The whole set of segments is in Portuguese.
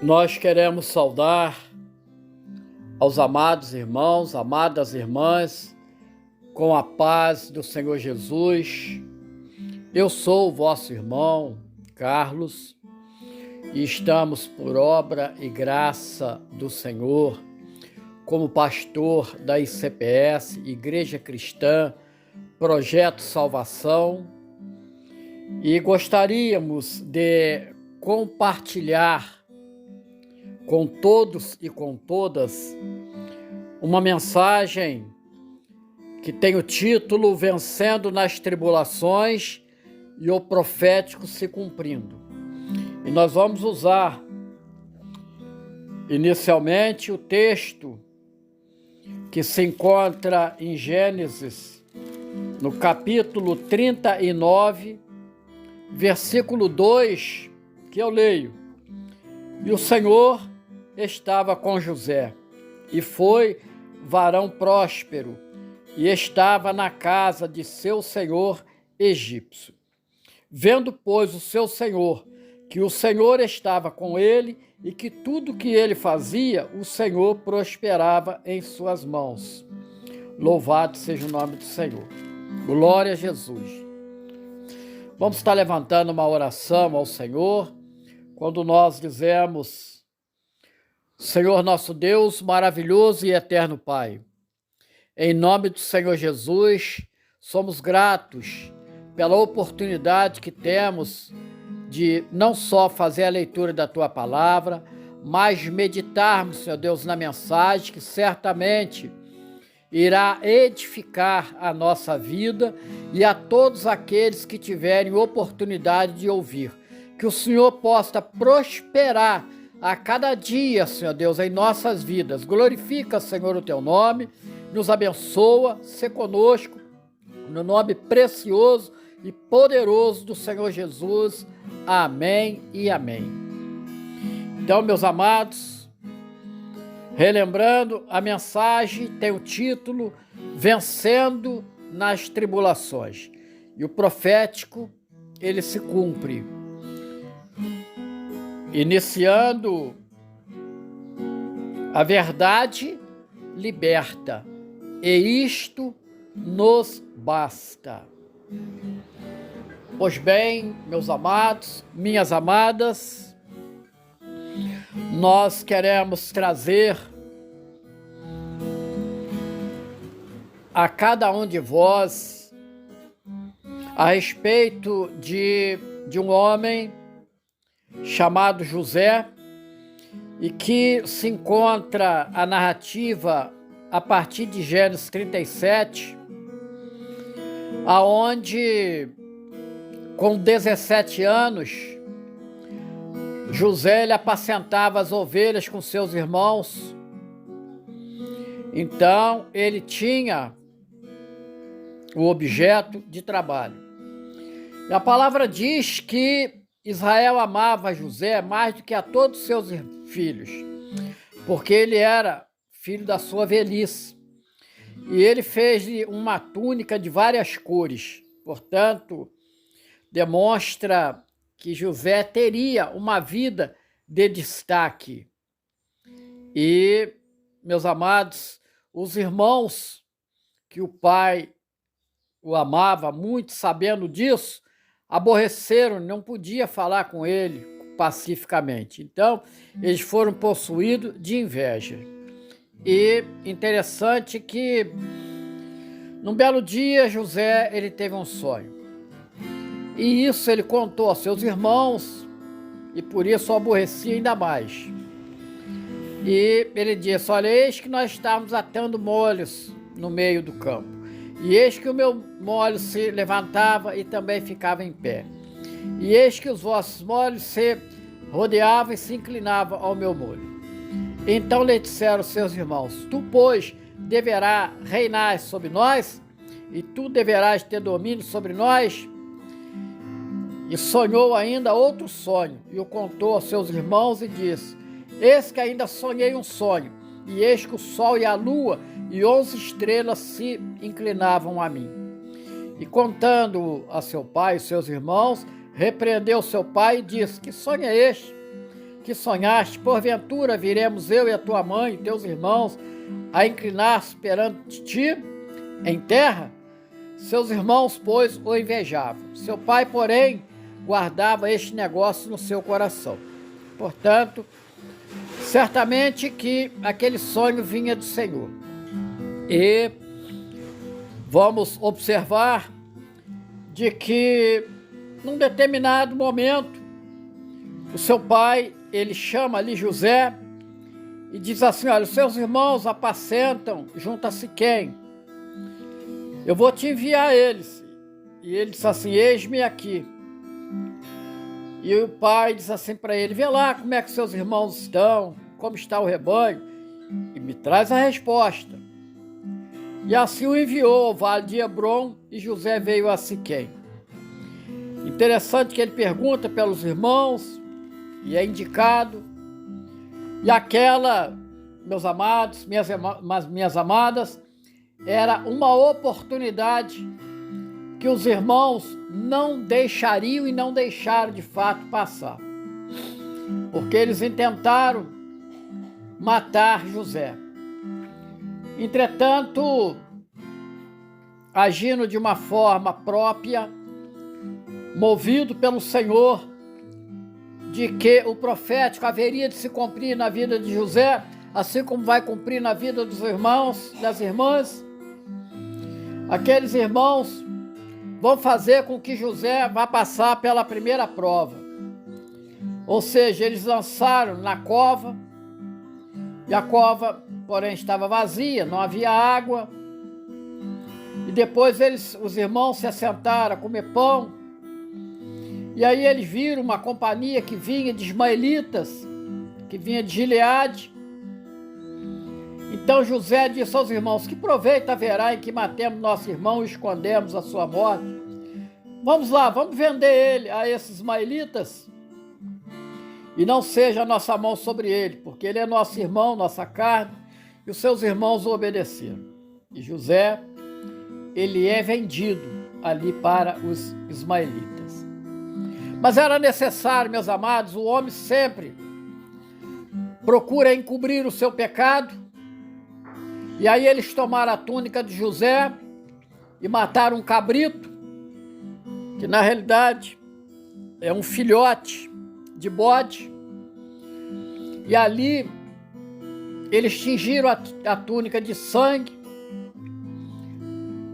Nós queremos saudar aos amados irmãos, amadas irmãs, com a paz do Senhor Jesus. Eu sou o vosso irmão, Carlos, e estamos por obra e graça do Senhor, como pastor da ICPS, Igreja Cristã, Projeto Salvação, e gostaríamos de compartilhar com todos e com todas uma mensagem que tem o título Vencendo nas Tribulações e o Profético se Cumprindo. E nós vamos usar inicialmente o texto que se encontra em Gênesis, no capítulo 39, versículo 2, que eu leio. E o Senhor estava com José, e foi varão próspero, e estava na casa de seu senhor egípcio. Vendo, pois, o seu senhor, que o Senhor estava com ele, e que tudo que ele fazia, o Senhor prosperava em suas mãos. Louvado seja o nome do Senhor. Glória a Jesus. Vamos estar levantando uma oração ao Senhor, quando nós dizemos: Senhor nosso Deus, maravilhoso e eterno Pai, em nome do Senhor Jesus, somos gratos pela oportunidade que temos de não só fazer a leitura da Tua Palavra, mas meditarmos, Senhor Deus, na mensagem que certamente irá edificar a nossa vida e a todos aqueles que tiverem oportunidade de ouvir. Que o Senhor possa prosperar a cada dia, Senhor Deus, em nossas vidas. Glorifica, Senhor, o Teu nome, nos abençoa, se conosco, no nome precioso e poderoso do Senhor Jesus. Amém e amém. Então, meus amados, relembrando, a mensagem tem o título Vencendo nas Tribulações. E o profético, ele se cumpre. Iniciando, a verdade liberta, e isto nos basta. Pois bem, meus amados, minhas amadas, nós queremos trazer a cada um de vós a respeito de um homem chamado José, e que se encontra a narrativa a partir de Gênesis 37, aonde, com 17 anos, José ele apacentava as ovelhas com seus irmãos. Então, ele tinha o objeto de trabalho. E a palavra diz que Israel amava José mais do que a todos os seus filhos, porque ele era filho da sua velhice. E ele fez-lhe uma túnica de várias cores. Portanto, demonstra que José teria uma vida de destaque. E, meus amados, os irmãos que o pai o amava muito, sabendo disso, aborreceram, não podia falar com ele pacificamente. Então, eles foram possuídos de inveja. E interessante que, num belo dia, José ele teve um sonho. E isso ele contou aos seus irmãos, e por isso o aborrecia ainda mais. E ele disse: olha, eis que nós estávamos atando molhos no meio do campo. E eis que o meu molho se levantava e também ficava em pé. E eis que os vossos molhos se rodeavam e se inclinavam ao meu molho. Então lhe disseram seus irmãos: tu, pois, deverás reinar sobre nós, e tu deverás ter domínio sobre nós. E sonhou ainda outro sonho, e o contou aos seus irmãos e disse: eis que ainda sonhei um sonho, e eis que o sol e a lua e 11 estrelas se inclinavam a mim. E contando a seu pai e seus irmãos, repreendeu seu pai e disse: que sonho é este? que sonhaste, porventura viremos eu e a tua mãe e teus irmãos a inclinar-se perante ti em terra? Seus irmãos, pois, o invejavam. Seu pai, porém, guardava este negócio no seu coração. Portanto, certamente que aquele sonho vinha do Senhor. E vamos observar de que, num determinado momento, o seu pai, ele chama ali José e diz assim: olha, os seus irmãos apacentam junto a Siquém. Eu vou te enviar eles. E ele diz assim: eis-me aqui. E o pai diz assim para ele: vê lá como é que seus irmãos estão, como está o rebanho, e me traz a resposta. E assim o enviou ao vale de Hebrom, e José veio a Siquém. Interessante que ele pergunta pelos irmãos, e é indicado. E aquela, meus amados, minhas amadas, era uma oportunidade que os irmãos não deixariam e não deixaram de fato passar. Porque eles intentaram matar José. Entretanto, agindo de uma forma própria, movido pelo Senhor, de que o profético haveria de se cumprir na vida de José, assim como vai cumprir na vida dos irmãos, das irmãs, aqueles irmãos vão fazer com que José vá passar pela primeira prova. Ou seja, eles lançaram na cova, e a cova, porém, estava vazia, não havia água. E depois os irmãos se assentaram a comer pão. E aí eles viram uma companhia que vinha de ismaelitas, que vinha de Gileade. Então José disse aos irmãos: que proveito haverá em que matemos nosso irmão e escondemos a sua morte? Vamos lá, vamos vender ele a esses ismaelitas, e não seja a nossa mão sobre ele, porque ele é nosso irmão, nossa carne. E os seus irmãos o obedeceram. E José, ele é vendido ali para os ismaelitas. Mas era necessário, meus amados, o homem sempre procura encobrir o seu pecado. E aí eles tomaram a túnica de José e mataram um cabrito, que na realidade é um filhote de bode. E ali eles tingiram a túnica de sangue.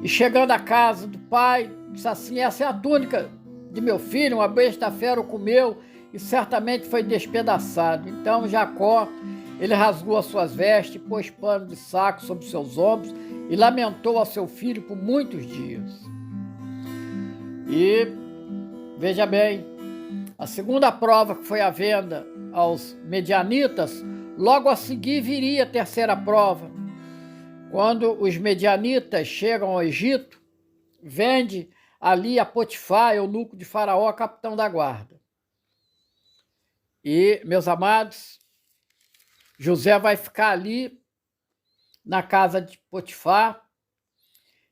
E chegando à casa do pai, disse assim: essa é a túnica de meu filho, uma besta fera o comeu e certamente foi despedaçado. Então Jacó, ele rasgou as suas vestes, pôs pano de saco sobre seus ombros e lamentou a seu filho por muitos dias. E, veja bem, a segunda prova, que foi a venda aos medianitas, logo a seguir viria a terceira prova. Quando os medianitas chegam ao Egito, vende ali a Potifar, eunuco de Faraó, capitão da guarda. E, meus amados, José vai ficar ali na casa de Potifar.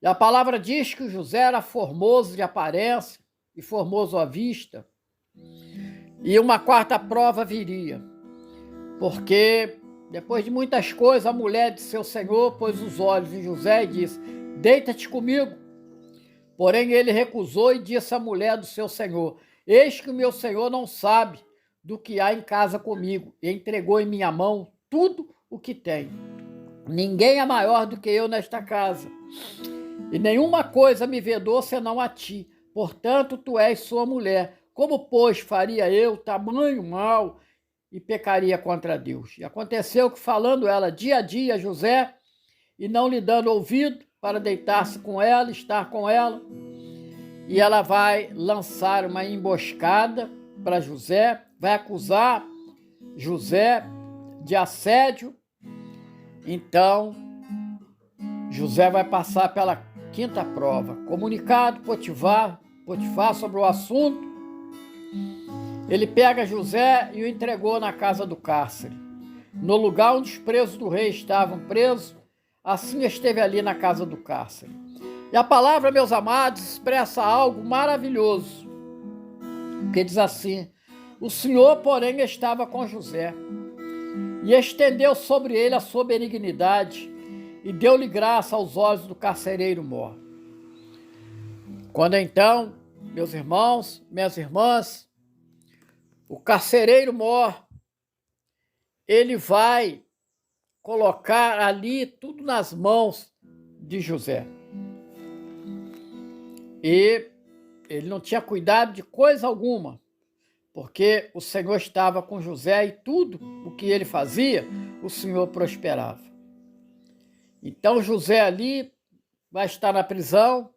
E a palavra diz que o José era formoso de aparência e formoso à vista. E uma quarta prova viria, porque depois de muitas coisas, a mulher de seu senhor pôs os olhos em José e disse: deita-te comigo. Porém ele recusou e disse à mulher do seu senhor: eis que o meu senhor não sabe do que há em casa comigo, e entregou em minha mão tudo o que tem. Ninguém é maior do que eu nesta casa, e nenhuma coisa me vedou senão a ti. Portanto, tu és sua mulher. Como, pois, faria eu tamanho mal e pecaria contra Deus? E aconteceu que, falando ela dia a dia a José, e não lhe dando ouvido para deitar-se com ela, estar com ela, e ela vai lançar uma emboscada para José, vai acusar José de assédio. Então, José vai passar pela quinta prova. Comunicado Potifar sobre o assunto, ele pega José e o entregou na casa do cárcere. No lugar onde os presos do rei estavam presos, assim esteve ali na casa do cárcere. E a palavra, meus amados, expressa algo maravilhoso, que diz assim: O Senhor, porém, estava com José e estendeu sobre ele a sua benignidade e deu-lhe graça aos olhos do carcereiro mor. Quando então, meus irmãos, minhas irmãs, o carcereiro mor, ele vai colocar ali tudo nas mãos de José. E ele não tinha cuidado de coisa alguma, porque o Senhor estava com José e tudo o que ele fazia, o Senhor prosperava. Então José ali vai estar na prisão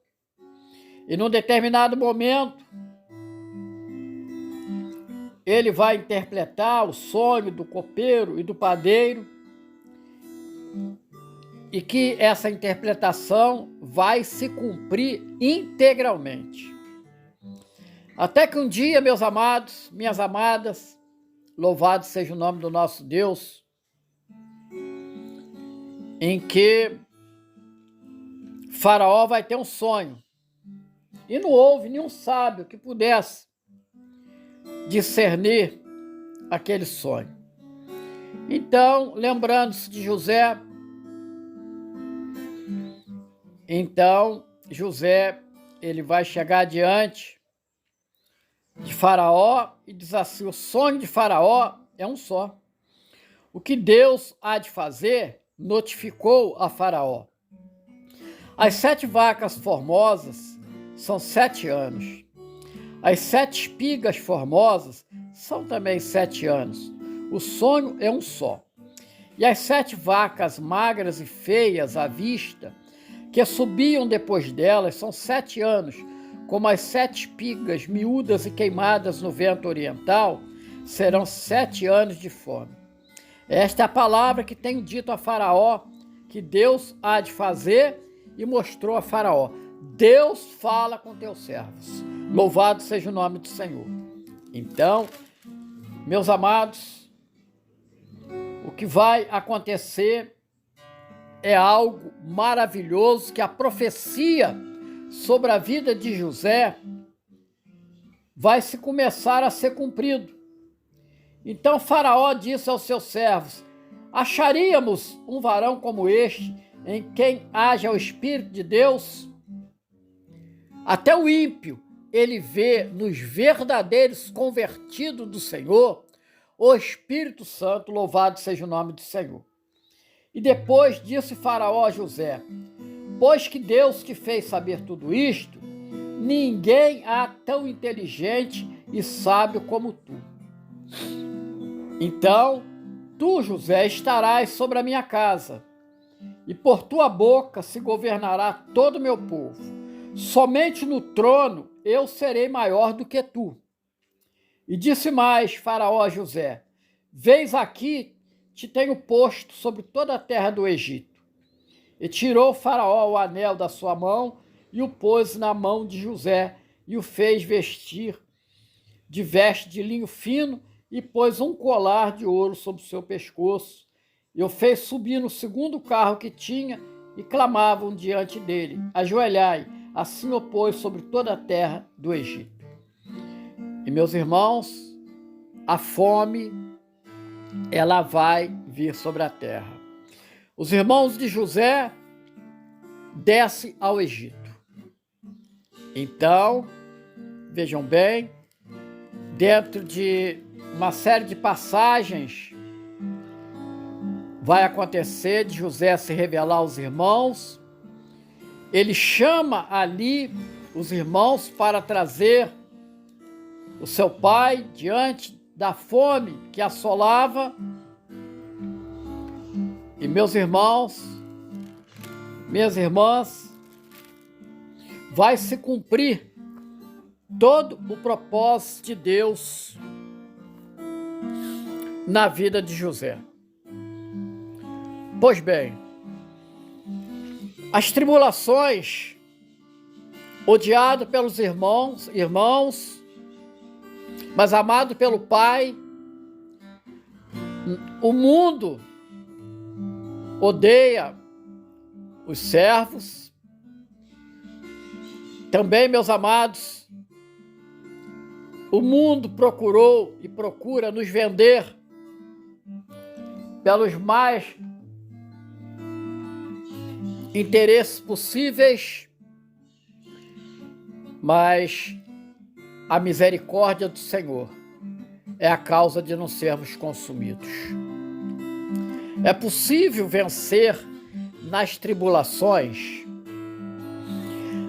e num determinado momento ele vai interpretar o sonho do copeiro e do padeiro e que essa interpretação vai se cumprir integralmente. Até que um dia, meus amados, minhas amadas, louvado seja o nome do nosso Deus, em que Faraó vai ter um sonho. E não houve nenhum sábio que pudesse discernir aquele sonho. Então, lembrando-se de José, ele vai chegar diante de Faraó e diz assim: o sonho de Faraó é um só. O que Deus há de fazer, notificou a Faraó. As 7 vacas formosas são 7 anos. As 7 espigas formosas são também 7 anos. O sonho é um só. E as 7 vacas magras e feias à vista, que subiam depois delas, são 7 anos, como as 7 espigas miúdas e queimadas no vento oriental, serão 7 anos de fome. Esta é a palavra que tenho dito a Faraó, que Deus há de fazer, e mostrou a Faraó. Deus fala com teus servos. Louvado seja o nome do Senhor. Então, meus amados, o que vai acontecer é algo maravilhoso, que a profecia sobre a vida de José vai se começar a ser cumprido. Então Faraó disse aos seus servos: acharíamos um varão como este, em quem haja o Espírito de Deus? Até o ímpio, ele vê nos verdadeiros convertidos do Senhor o Espírito Santo, louvado seja o nome do Senhor. E depois disse Faraó a José: pois que Deus te fez saber tudo isto, ninguém há tão inteligente e sábio como tu. Então, tu, José, estarás sobre a minha casa, e por tua boca se governará todo o meu povo. Somente no trono eu serei maior do que tu. E disse mais Faraó a José: vês aqui, te tenho posto sobre toda a terra do Egito. E tirou Faraó o anel da sua mão e o pôs na mão de José, e o fez vestir de veste de linho fino, e pôs um colar de ouro sobre o seu pescoço, e o fez subir no segundo carro que tinha, e clamavam diante dele: ajoelhai. Assim o pôs sobre toda a terra do Egito. E meus irmãos, a fome, ela vai vir sobre a terra. Os irmãos de José descem ao Egito. Então, vejam bem, dentro de uma série de passagens, vai acontecer de José se revelar aos irmãos. Ele chama ali os irmãos para trazer o seu pai diante da fome que assolava. E meus irmãos, minhas irmãs, vai se cumprir todo o propósito de Deus na vida de José. Pois bem, as tribulações, odiado pelos irmãos, mas amado pelo Pai, o mundo odeia os servos. Também, meus amados, o mundo procurou e procura nos vender pelos mais interesses possíveis, mas a misericórdia do Senhor é a causa de não sermos consumidos. É possível vencer nas tribulações?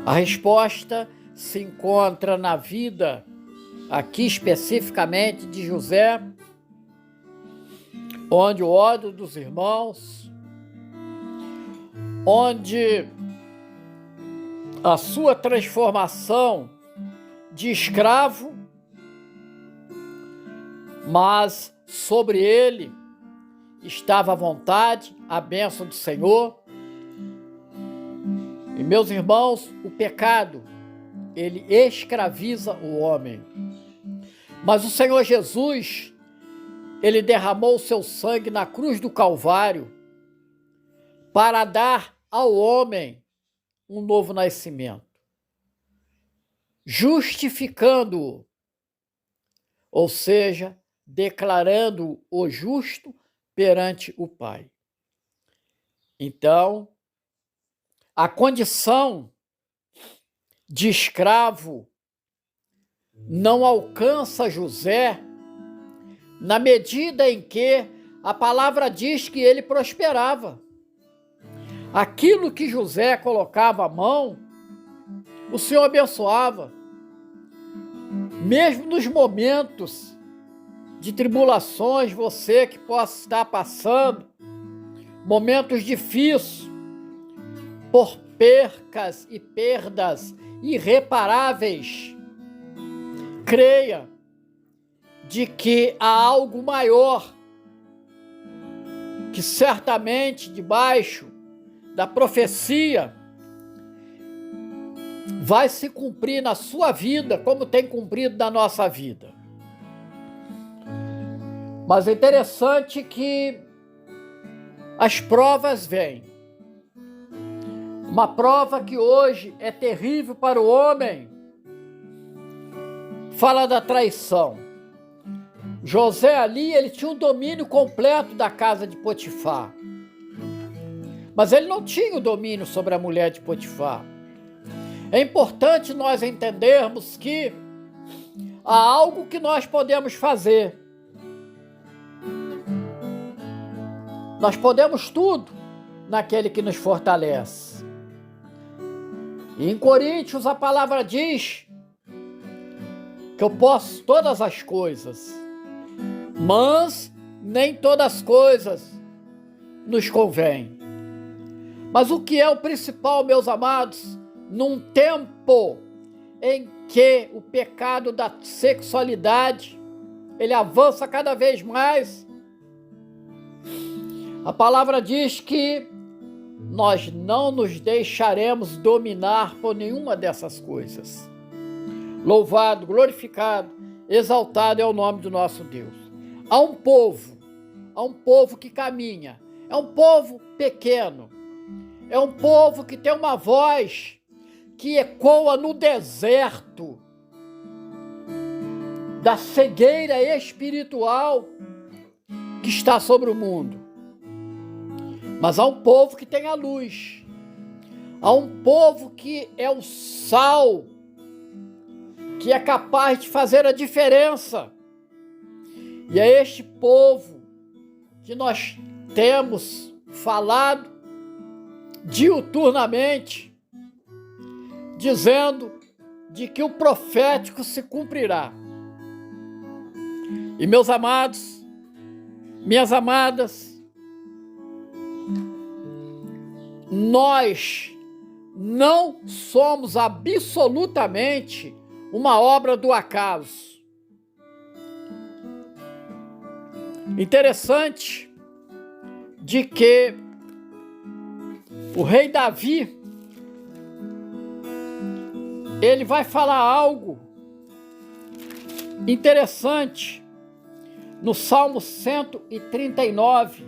A resposta se encontra na vida, aqui especificamente de José, onde o ódio dos irmãos, onde a sua transformação de escravo, mas sobre ele estava a vontade, a bênção do Senhor. E meus irmãos, o pecado, ele escraviza o homem. Mas o Senhor Jesus, ele derramou o seu sangue na cruz do Calvário para dar ao homem um novo nascimento, justificando-o, ou seja, declarando-o justo perante o Pai. Então, a condição de escravo não alcança José na medida em que a palavra diz que ele prosperava. Aquilo que José colocava a mão, o Senhor abençoava. Mesmo nos momentos de tribulações, você que possa estar passando momentos difíceis, por percas e perdas irreparáveis, creia de que há algo maior que certamente debaixo da profecia vai se cumprir na sua vida, como tem cumprido na nossa vida. Mas é interessante que as provas vêm. Uma prova que hoje é terrível para o homem, fala da traição. José ali, ele tinha um domínio completo da casa de Potifar. Mas ele não tinha o domínio sobre a mulher de Potifar. É importante nós entendermos que há algo que nós podemos fazer. Nós podemos tudo naquele que nos fortalece. E em Coríntios a palavra diz que eu posso todas as coisas, mas nem todas as coisas nos convêm. Mas o que é o principal, meus amados, num tempo em que o pecado da sexualidade, ele avança cada vez mais, a palavra diz que nós não nos deixaremos dominar por nenhuma dessas coisas. Louvado, glorificado, exaltado é o nome do nosso Deus. Há um povo que caminha, é um povo pequeno, é um povo que tem uma voz que ecoa no deserto da cegueira espiritual que está sobre o mundo. Mas há um povo que tem a luz. Há um povo que é o sal, que é capaz de fazer a diferença. E é este povo que nós temos falado diuturnamente, dizendo de que o profético se cumprirá. E meus amados, minhas amadas, nós não somos absolutamente uma obra do acaso. Interessante de que o rei Davi, ele vai falar algo interessante no Salmo 139,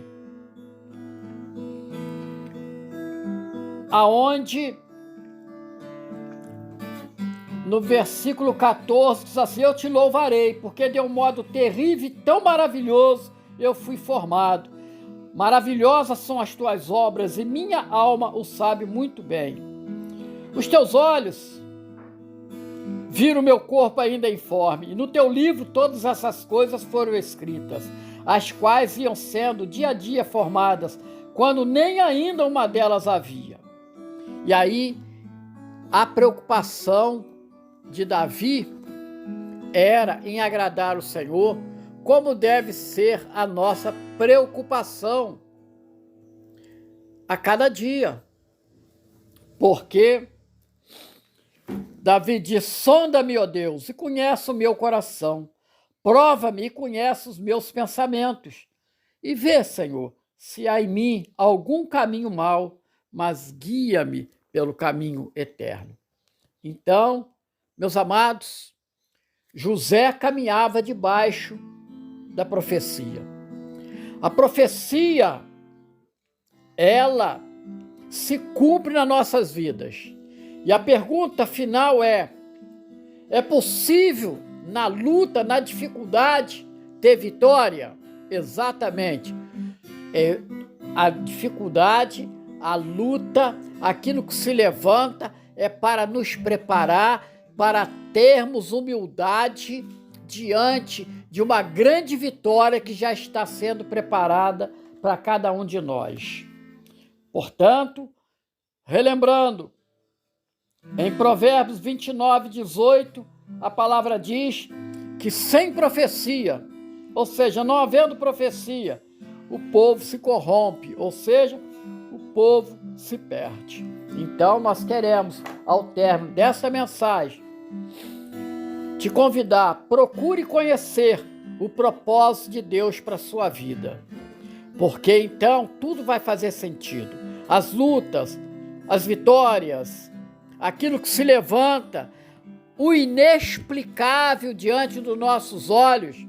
aonde no versículo 14, diz assim: eu te louvarei, porque de um modo terrível e tão maravilhoso eu fui formado. Maravilhosas são as tuas obras, e minha alma o sabe muito bem. Os teus olhos viram o meu corpo ainda informe, e no teu livro todas essas coisas foram escritas, as quais iam sendo dia a dia formadas, quando nem ainda uma delas havia. E aí, a preocupação de Davi era em agradar o Senhor, como deve ser a nossa preocupação a cada dia. Porque Davi diz: sonda-me, ó Deus, e conhece o meu coração. Prova-me e conhece os meus pensamentos. E vê, Senhor, se há em mim algum caminho mau, mas guia-me pelo caminho eterno. Então, meus amados, José caminhava debaixo da profecia. A profecia, ela se cumpre nas nossas vidas. E a pergunta final é possível na luta, na dificuldade, ter vitória? Exatamente. A dificuldade, a luta, aquilo que se levanta é para nos preparar para termos humildade diante de uma grande vitória que já está sendo preparada para cada um de nós. Portanto, relembrando, em Provérbios 29:18, a palavra diz que sem profecia, ou seja, não havendo profecia, o povo se corrompe, ou seja, o povo se perde. Então, nós queremos, ao término dessa mensagem, te convidar, procure conhecer o propósito de Deus para a sua vida. Porque então tudo vai fazer sentido. As lutas, as vitórias, aquilo que se levanta, o inexplicável diante dos nossos olhos,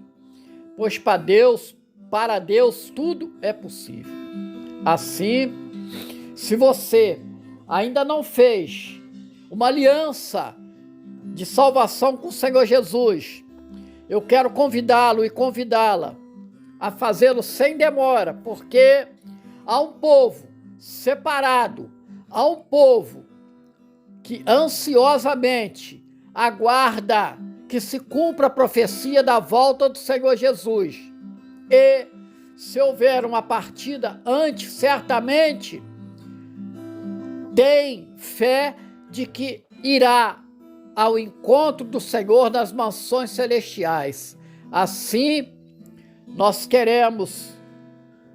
pois para Deus tudo é possível. Assim, se você ainda não fez uma aliança de salvação com o Senhor Jesus, eu quero convidá-lo e convidá-la a fazê-lo sem demora, porque há um povo separado, há um povo que ansiosamente aguarda que se cumpra a profecia da volta do Senhor Jesus. E se houver uma partida antes, certamente tem fé de que irá ao encontro do Senhor nas mansões celestiais. Assim, nós queremos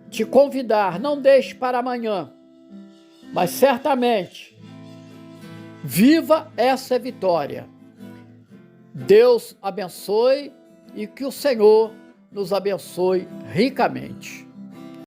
te convidar, não deixe para amanhã, mas certamente viva essa vitória. Deus abençoe e que o Senhor nos abençoe ricamente.